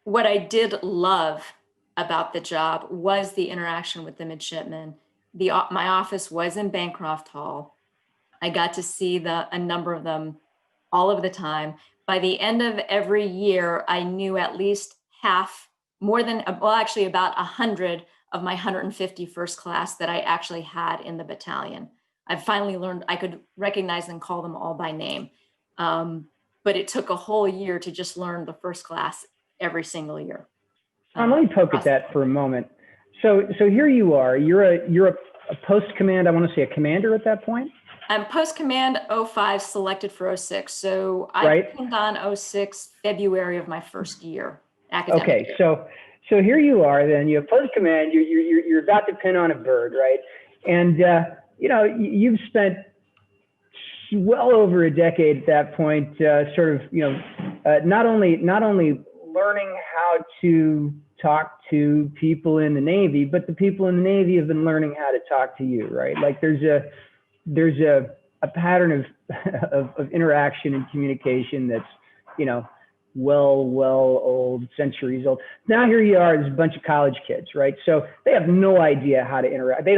what I did love about the job was the interaction with the midshipmen. My office was in Bancroft Hall. I got to see a number of them all of the time. By the end of every year, I knew at least half, more than, well, actually about 100 of my 150 first class that I actually had in the battalion. I finally learned I could recognize and call them all by name. But it took a whole year to just learn the first class every single year. Let me poke at that for a moment. So here you are. You're a post command. I want to say a commander at that point. I'm post command 05, selected for 06. So I pinned on 06 February of my first year. Academic year. So here you are. Then you have post command. You're about to pin on a bird, right? And you know, you've spent well over a decade at that point, sort of, you know, not only learning how to talk to people in the Navy, but the people in the Navy have been learning how to talk to you, right? Like there's a pattern of interaction and communication that's, you know, old, centuries old. Now here you are, there's a bunch of college kids, right? So they have no idea how to interact.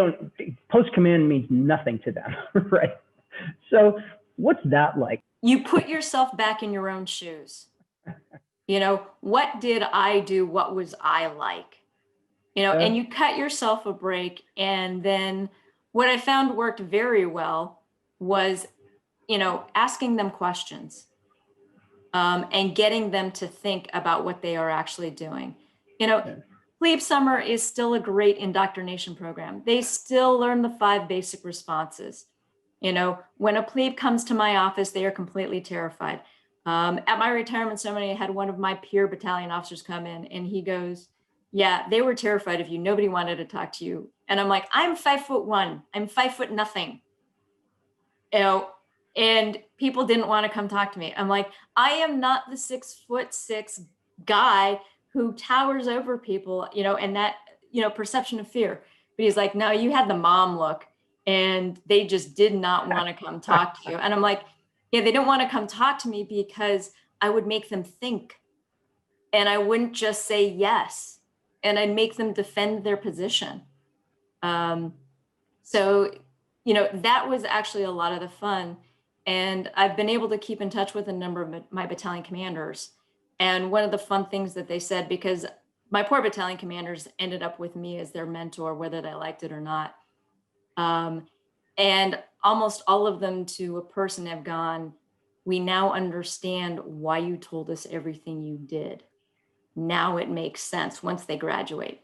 Post command means nothing to them, right? So what's that like? You put yourself back in your own shoes. You know, what did I do? What was I like? You know, and you cut yourself a break. And then what I found worked very well was, you know, asking them questions and getting them to think about what they are actually doing. You know, Plebe Summer is still a great indoctrination program. They still learn the 5 basic responses. You know, when a plebe comes to my office, they are completely terrified. At my retirement ceremony, I had one of my peer battalion officers come in and he goes, yeah, they were terrified of you. Nobody wanted to talk to you. And I'm like, I'm 5'1". I'm 5 foot nothing. You know, and people didn't want to come talk to me. I'm like, I am not the 6'6" guy who towers over people, you know, and that, you know, perception of fear. But he's like, no, you had the mom look and they just did not want to come talk to you. And I'm like, yeah, they don't want to come talk to me because I would make them think and I wouldn't just say yes. And I'd make them defend their position. So, you know, that was actually a lot of the fun. And I've been able to keep in touch with a number of my battalion commanders. And one of the fun things that they said, because my poor battalion commanders ended up with me as their mentor, whether they liked it or not. And almost all of them to a person have gone, we now understand why you told us everything you did. Now it makes sense once they graduate.